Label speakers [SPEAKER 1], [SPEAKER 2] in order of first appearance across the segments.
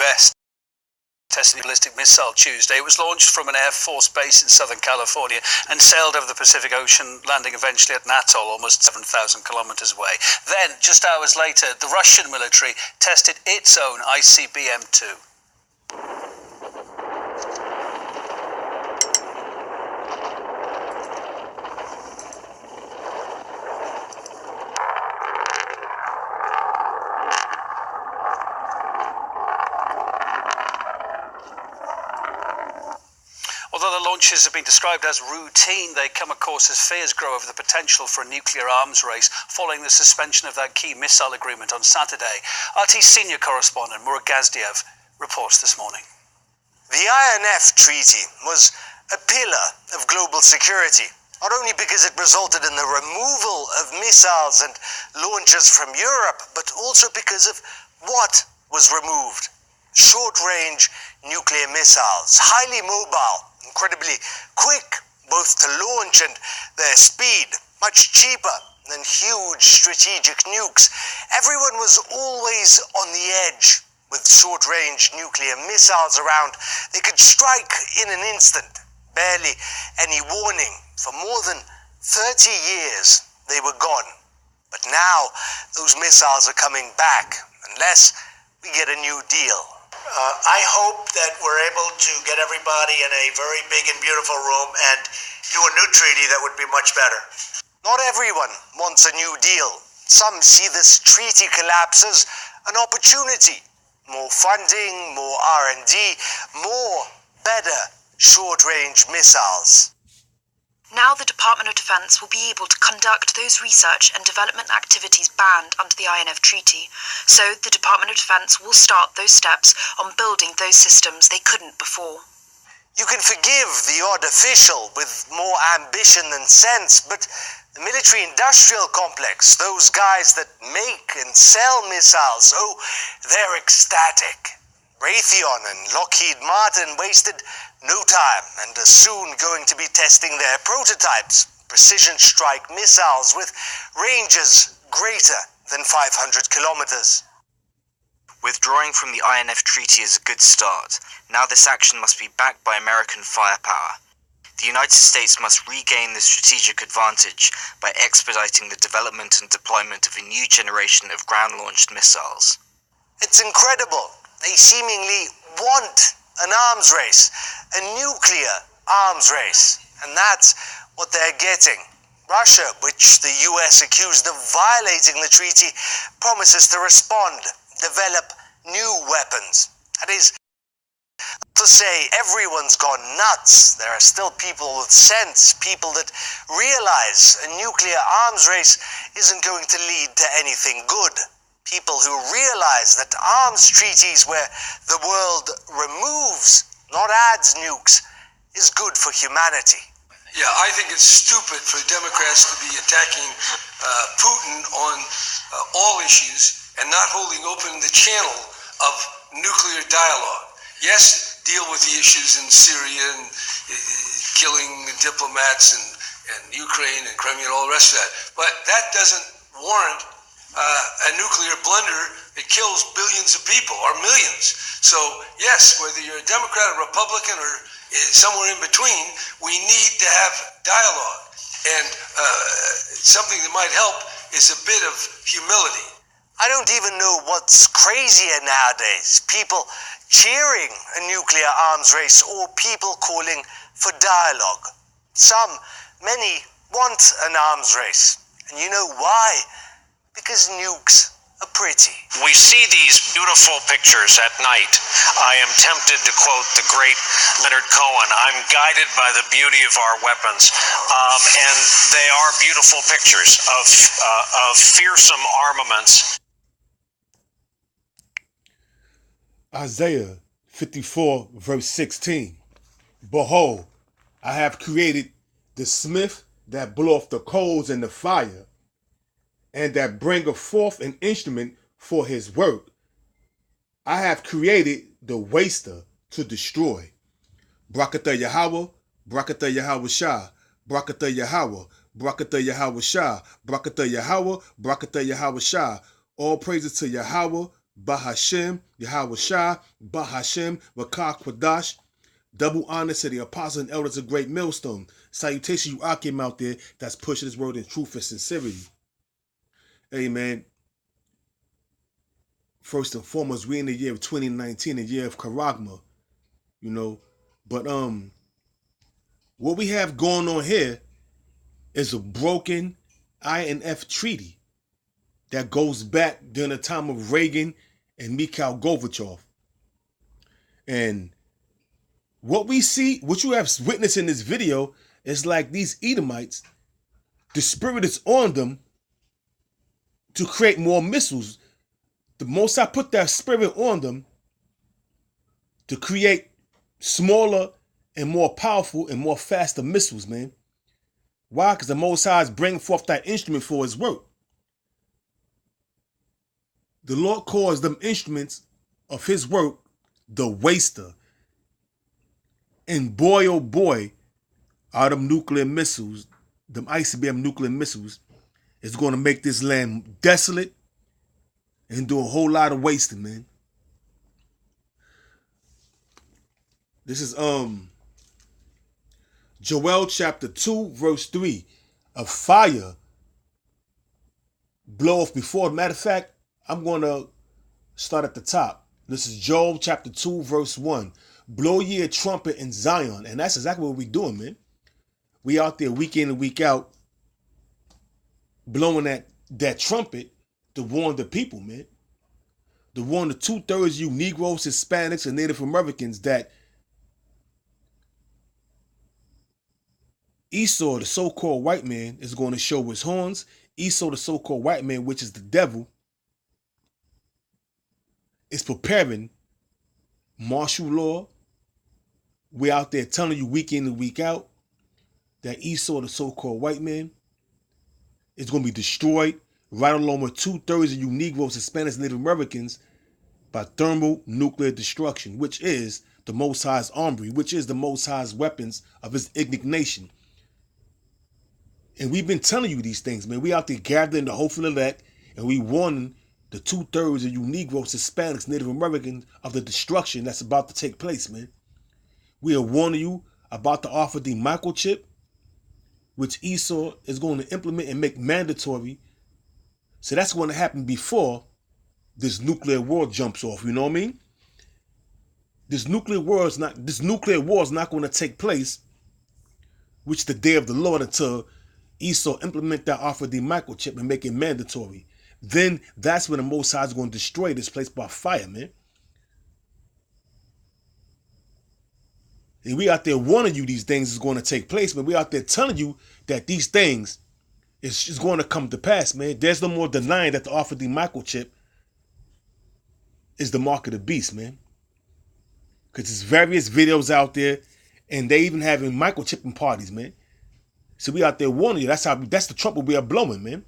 [SPEAKER 1] US tested a ballistic missile Tuesday. It was launched from an Air Force base in Southern California and sailed over the Pacific Ocean, landing eventually at an atoll almost 7,000 kilometers away. Then, just hours later, the Russian military tested its own ICBM-2. Although the launches have been described as routine, they come, of course, as fears grow over the potential for a nuclear arms race following the suspension of that key missile agreement on Saturday. RT's senior correspondent, Murad Gazdiev, reports this morning.
[SPEAKER 2] The INF Treaty was a pillar of global security, not only because it resulted in the removal of missiles and launches from Europe, but also because of what was removed. Short-range nuclear missiles, highly mobile, incredibly quick, both to launch and their speed, much cheaper than huge strategic nukes. Everyone was always on the edge with short-range nuclear missiles around. They could strike in an instant, barely any warning. For more than 30 years, they were gone. But now, those missiles are coming back, unless we get a new deal.
[SPEAKER 3] I hope that we're able to get everybody in a very big and beautiful room and do a new treaty that would be much better.
[SPEAKER 2] Not everyone wants a new deal. Some see this treaty collapse as an opportunity. More funding, more R&D, more better short-range missiles.
[SPEAKER 4] Now the Department of Defense will be able to conduct those research and development activities banned under the INF Treaty. So the Department of Defense will start those steps on building those systems they couldn't before.
[SPEAKER 2] You can forgive the odd official with more ambition than sense, but the military-industrial complex, those guys that make and sell missiles, oh, they're ecstatic. Raytheon and Lockheed Martin wasted no time and are soon going to be testing their prototypes, precision strike missiles with ranges greater than 500 kilometers.
[SPEAKER 5] Withdrawing from the INF Treaty is a good start. Now this action must be backed by American firepower. The United States must regain the strategic advantage by expediting the development and deployment of a new generation of ground-launched missiles.
[SPEAKER 2] It's incredible. They seemingly want an arms race, a nuclear arms race, and that's what they're getting. Russia, which the US accused of violating the treaty, promises to respond, develop new weapons. That is to say, everyone's gone nuts. There are still people with sense, people that realize a nuclear arms race isn't going to lead to anything good. People who realize that arms treaties where the world removes, not adds nukes, is good for humanity.
[SPEAKER 6] Yeah, I think it's stupid for Democrats to be attacking Putin on all issues and not holding open the channel of nuclear dialogue. Yes, deal with the issues in Syria and killing diplomats and Ukraine and Crimea and all the rest of that, but that doesn't warrant a nuclear blunder that kills billions of people or millions. So yes, whether you're a Democrat, a Republican, or somewhere in between, we need to have dialogue. And something that might help is a bit of humility.
[SPEAKER 2] I don't even know what's crazier nowadays. People cheering a nuclear arms race or people calling for dialogue. Many want an arms race. And you know why? Because nukes are pretty.
[SPEAKER 7] We see these beautiful pictures at night. I am tempted to quote the great Leonard Cohen, I'm guided by the beauty of our weapons. And they are beautiful pictures of fearsome armaments.
[SPEAKER 8] Isaiah 54 verse 16. Behold, I have created the smith that bloweth the coals in the fire, and that bringeth forth an instrument for his work. I have created the waster to destroy. Brakatha Yahweh, Brakatha Yahweh Shah, Brakatha Yahweh, Brakatha Yahweh Shah, Brakatha Yahweh, Brakatha Yahweh Shah. All praises to Yahweh, Bahashem, Yahweh Shah, Bahashem, Rakah Kwadash. Double honor to the apostles and elders of Great Millstone. Salutations, you Akim out there that's pushing this word in truth and sincerity. Amen. First and foremost, we in the year of 2019, the year of Karagma, you know. But what we have going on here is a broken INF treaty that goes back during the time of Reagan and Mikhail Gorbachev. And what we see, what you have witnessed in this video, is like these Edomites, the spirit is on them to create more missiles. The Most High put that spirit on them to create smaller and more powerful and more faster missiles, man. Why? Because the Most High is bringing forth that instrument for his work. The Lord calls them instruments of his work the waster. And boy, oh boy, are them nuclear missiles, them ICBM nuclear missiles, is going to make this land desolate and do a whole lot of wasting, man. This is Joel chapter 2, verse 3. A fire bloweth before. Matter of fact, I'm going to start at the top. This is Joel chapter 2, verse 1. Blow ye a trumpet in Zion. And that's exactly what we're doing, man. We out there week in and week out blowing that trumpet to warn the people, man. To warn the 2/3 of you Negroes, Hispanics, and Native Americans that Esau, the so-called white man, is going to show his horns. Esau, the so-called white man, which is the devil, is preparing martial law. We're out there telling you week in and week out that Esau, the so-called white man, is going to be destroyed right along with 2/3 of you Negroes, Hispanics, Native Americans by thermonuclear destruction, which is the Most High's armory, which is the Most High's weapons of his indignation. And we've been telling you these things, man. We out there gathering the hopeful elect, and we warning the 2/3 of you Negroes, Hispanics, Native Americans of the destruction that's about to take place, man. We are warning you about the R4D microchip, which Esau is going to implement and make mandatory. So that's going to happen before this nuclear war jumps off. You know what I mean? This nuclear war is not going to take place, which the day of the Lord, until Esau implement that R4D microchip and make it mandatory. Then that's when the Most High is going to destroy this place by fire, man. And we out there warning you these things is going to take place, but we out there telling you that these things is going to come to pass, man. There's no more denying that the R4D microchip is the mark of the beast, man. Because there's various videos out there, and they even having microchipping parties, man. So we out there warning you. That's the trumpet we are blowing, man.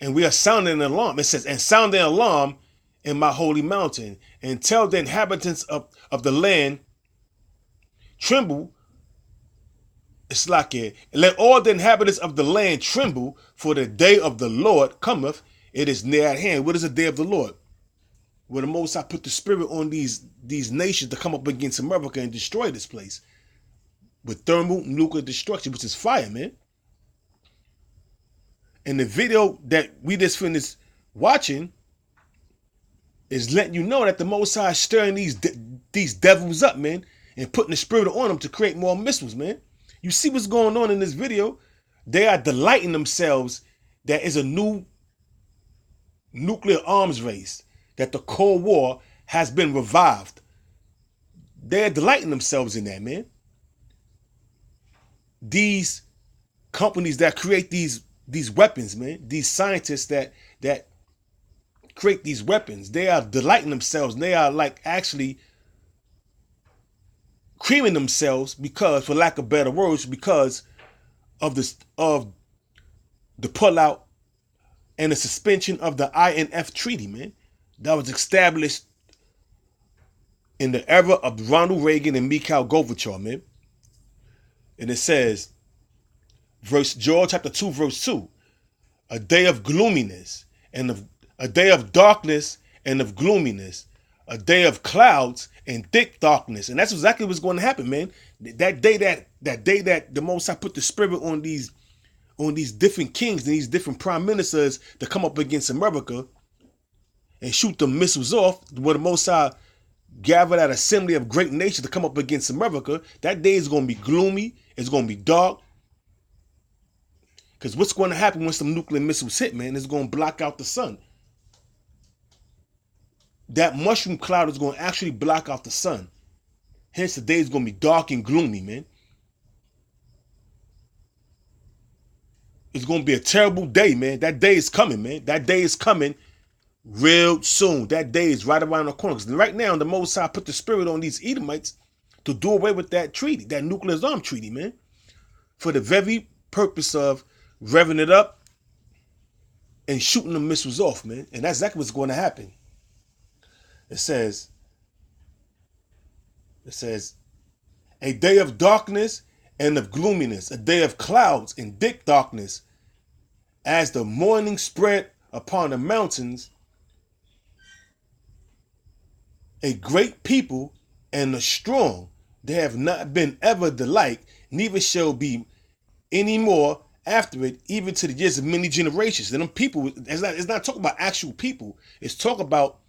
[SPEAKER 8] And we are sounding an alarm. It says, and sound an alarm in my holy mountain, and tell the inhabitants of the land, tremble. It's like let all the inhabitants of the land tremble, for the day of the Lord cometh. It is near at hand. What is the day of the Lord? Where the Most High put the spirit on these nations to come up against America and destroy this place with thermonuclear destruction, which is fire, man. And the video that we just finished watching is letting you know that the Most High is stirring these devils up, man, and putting the spirit on them to create more missiles, man. You see what's going on in this video? They are delighting themselves that is a new nuclear arms race, that the Cold War has been revived. They're delighting themselves in that, man. These companies that create these weapons, man, these scientists that create these weapons, they are delighting themselves. They are like actually creaming themselves because, for lack of better words, because of the pullout and the suspension of the INF treaty, man, that was established in the era of Ronald Reagan and Mikhail Gorbachev, man. And it says, Joel chapter 2, verse 2, a day of gloominess and a day of darkness and of gloominess, a day of clouds and thick darkness. And that's exactly what's going to happen, man. That day that the Most High put the spirit on these different kings and these different prime ministers to come up against America and shoot the missiles off, where the Most High gather that assembly of great nations to come up against America, that day is going to be gloomy. It's going to be dark. Because what's going to happen when some nuclear missiles hit, man, is going to block out the sun. That mushroom cloud is going to actually block out the sun. Hence, the day is going to be dark and gloomy, man. It's going to be a terrible day, man. That day is coming, man. That day is coming real soon. That day is right around the corner. Because right now, the Most High put the spirit on these Edomites to do away with that treaty, that nuclear arms treaty, man. For the very purpose of revving it up and shooting the missiles off, man. And that's exactly what's going to happen. It says, a day of darkness and of gloominess, a day of clouds and thick darkness, as the morning spread upon the mountains, a great people and a strong, they have not been ever the like, neither shall be any more after it, even to the years of many generations. And them people, it's not talking about actual people, it's talking about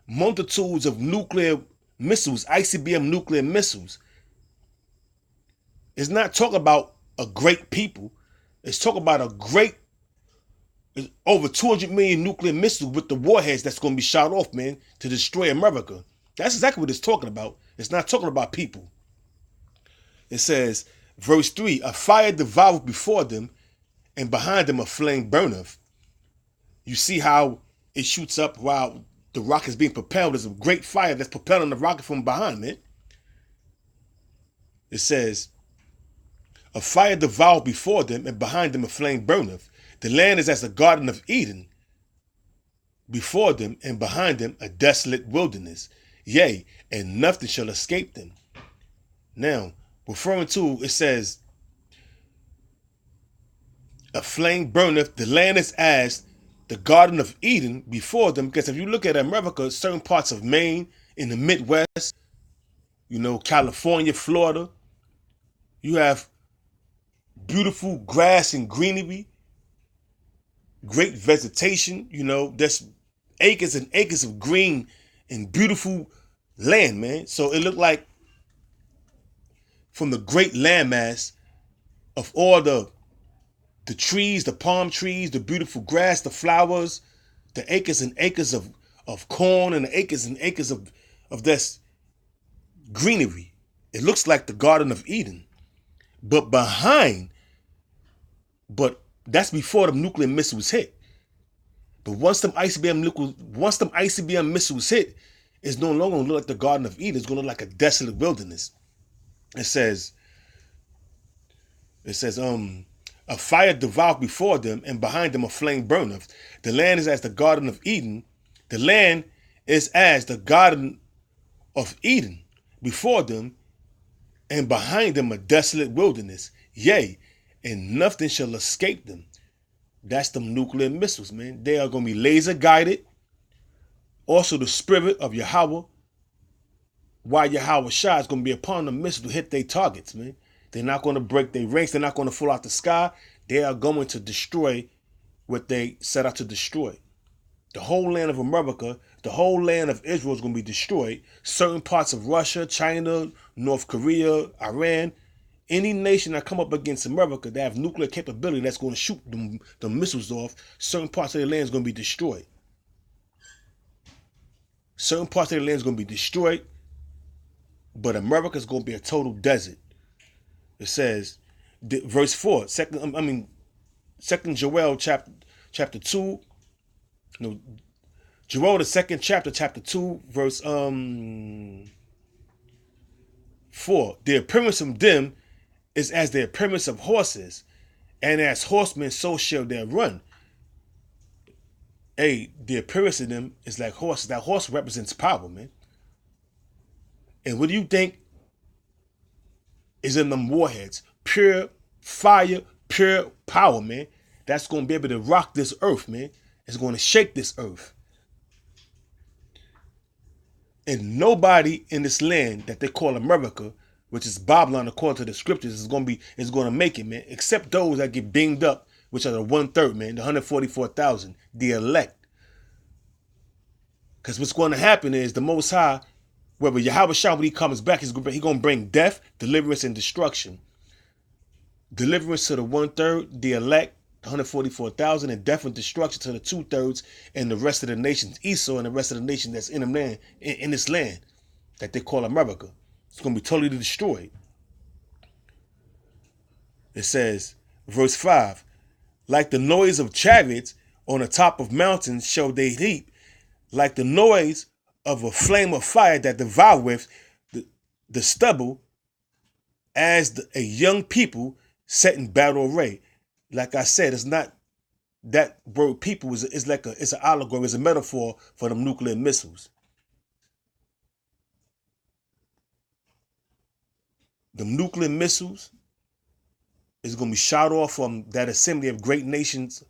[SPEAKER 8] multitudes of nuclear missiles, ICBM nuclear missiles. It's not talking about a great people. It's talking about over 200 million nuclear missiles with the warheads that's going to be shot off, man, to destroy America. That's exactly what it's talking about. It's not talking about people. It says, verse 3, a fire devoureth before them, and behind them a flame burneth. You see how it shoots up while the rocket is being propelled. There's a great fire that's propelling the rocket from behind, man. It says, a fire devoureth before them, and behind them a flame burneth. The land is as the Garden of Eden before them, and behind them a desolate wilderness. Yea, and nothing shall escape them. Now, referring to, it says, a flame burneth, the land is as the Garden of Eden before them. Because if you look at America, certain parts of Maine, in the Midwest, California, Florida, you have beautiful grass and greenery, great vegetation, there's acres and acres of green and beautiful land, man. So it looked like from the great landmass of all the trees, the palm trees, the beautiful grass, the flowers, the acres and acres of corn, and the acres and acres of this greenery. It looks like the Garden of Eden. But that's before the nuclear missiles hit. But once them ICBM missiles hit, it's no longer going to look like the Garden of Eden. It's going to look like a desolate wilderness. It says, a fire devoureth before them, and behind them a flame burneth. The land is as the Garden of Eden. The land is as the Garden of Eden before them, and behind them a desolate wilderness. Yea, and nothing shall escape them. That's them nuclear missiles, man. They are going to be laser guided. Also, the spirit of Yahweh, while Yahweh Shah, is going to be upon the missiles to hit their targets, man. They're not going to break their ranks. They're not going to fall out the sky. They are going to destroy what they set out to destroy. The whole land of America, the whole land of Israel is going to be destroyed. Certain parts of Russia, China, North Korea, Iran, any nation that come up against America that have nuclear capability that's going to shoot the missiles off, certain parts of their land is going to be destroyed. Certain parts of their land is going to be destroyed, but America is going to be a total desert. It says, verse 4, second Joel chapter 2, Joel the second chapter 2, verse 4. The appearance of them is as the appearance of horses, and as horsemen so shall they run. The appearance of them is like horses. That horse represents power, man. And what do you think is in them warheads? Pure fire, pure power, man. That's going to be able to rock this earth, man. It's going to shake this earth. And nobody in this land that they call America, which is Babylon according to the scriptures, is gonna make it, man. Except those that get binged up, which are the 1/3, man, the 144,000, the elect. Because what's going to happen is the Most High, whether Yahweh Shah, when he comes back, he's going to bring death, deliverance, and destruction. Deliverance to the 1/3, the elect, 144,000, and death and destruction to the 2/3 and the rest of the nations, Esau and the rest of the nation that's in the land, in this land that they call America. It's going to be totally destroyed. It says, verse 5, like the noise of chariots on the top of mountains shall they heap, like the noise of a flame of fire that devoureth the stubble, as a young people set in battle array. Like I said, it's not that word people is like it's an allegory, it's a metaphor for them nuclear missiles. The nuclear missiles is going to be shot off from that assembly of great nations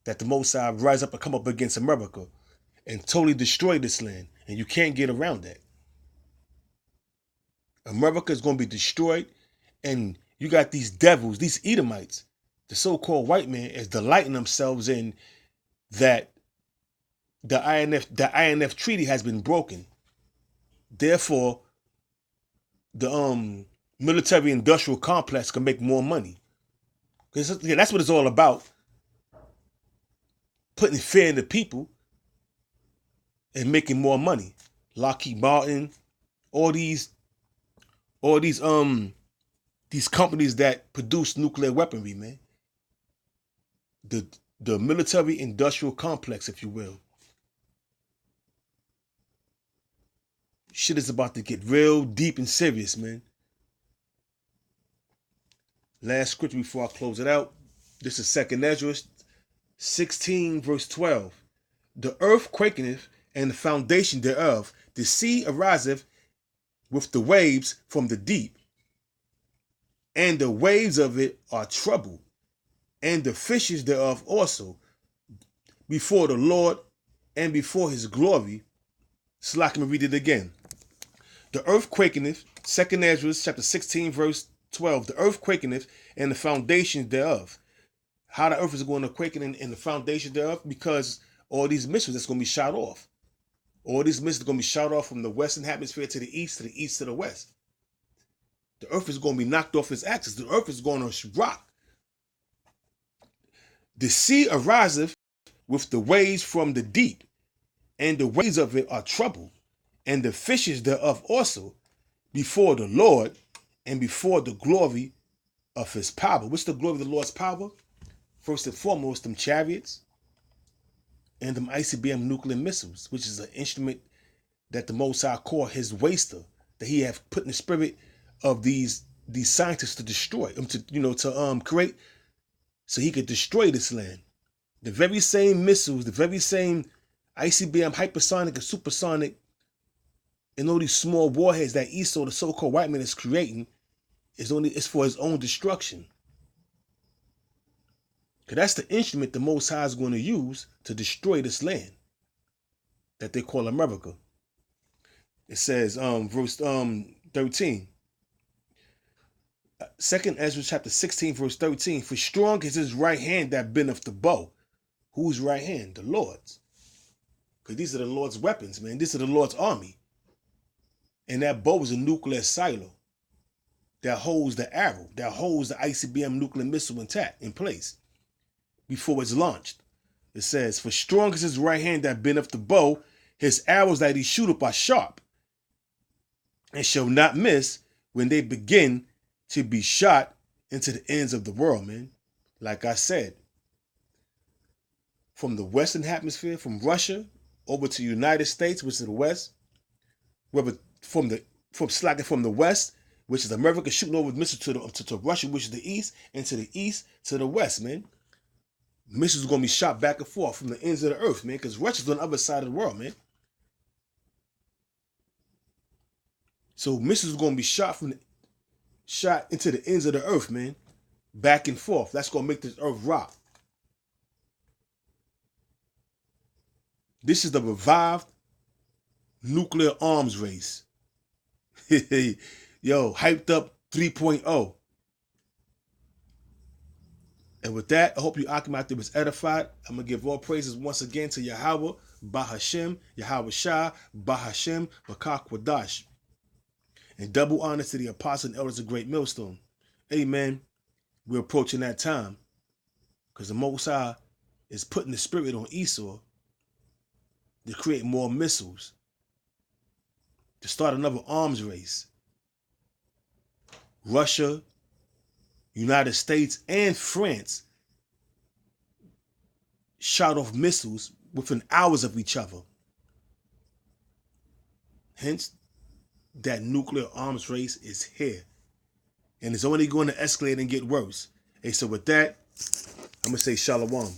[SPEAKER 8] that the Most High rise up and come up against America and totally destroy this land. And you can't get around that. America is going to be destroyed, and you got these devils, these Edomites, the so-called white man, is delighting themselves in that the INF treaty has been broken. Therefore, the military-industrial complex can make more money. Because that's what it's all about. Putting fear in the people and making more money. Lockheed Martin, all these companies that produce nuclear weaponry, man. The military industrial complex, if you will. Shit is about to get real deep and serious, man. Last scripture before I close it out. This is 2nd Ezra 16, verse 12. The earth quaketh, and the foundation thereof, the sea ariseth with the waves from the deep, and the waves of it are troubled, and the fishes thereof also, before the Lord and before his glory. So let me read it again. The earth quakeneth, 2nd Ezra chapter 16, verse 12. The earth quakeneth, and the foundations thereof. How the earth is going to quicken in the foundation thereof? Because all these missiles that's going to be shot off. All these missiles are going to be shot off from the western hemisphere to the east to the west. The earth is going to be knocked off its axis. The earth is going to rock. The sea ariseth with the waves from the deep, and the waves of it are troubled, and the fishes thereof also, before the Lord and before the glory of his power. What's the glory of the Lord's power? First and foremost, them chariots and them ICBM nuclear missiles, which is an instrument that the Most High called his waster, that he have put in the spirit of these scientists to destroy, to create, so he could destroy this land. The very same missiles, the very same ICBM, hypersonic and supersonic, and all these small warheads that Esau, the so-called white man, is creating, is for his own destruction. Because that's the instrument the Most High is going to use to destroy this land that they call America. It says, verse 13. 2nd Ezra chapter 16, verse 13. For strong is his right hand that bendeth the bow. Whose right hand? The Lord's. Because these are the Lord's weapons, man. These are the Lord's army. And that bow is a nuclear silo that holds the arrow, that holds the ICBM nuclear missile intact in place before it's launched. It says, for strong is his right hand that bendeth the bow, his arrows that he shooteth are sharp, and shall not miss when they begin to be shot into the ends of the world, man. Like I said, from the western hemisphere, from Russia over to the United States, which is the west, whether from the west, which is America, shooting over missiles to Russia, which is the east, and to the east to the west, man. Missiles are going to be shot back and forth from the ends of the earth, man, because Russia's on the other side of the world, man. So missiles are going to be shot into the ends of the earth, man, back and forth. That's going to make this earth rock. This is the revived nuclear arms race. Yo, hyped up 3.0. And with that, I hope you Akim was edified. I'm going to give all praises once again to Yahweh, Bahashem, Yahweh Shah, Bahashem, Bakakwadash. And double honor to the apostle and elders of Great Millstone. Amen. We're approaching that time. Because the Most High is putting the spirit on Esau to create more missiles. To start another arms race. Russia, United States, and France shot off missiles within hours of each other. Hence, that nuclear arms race is here. And it's only going to escalate and get worse. Hey, so with that, I'm going to say shalom.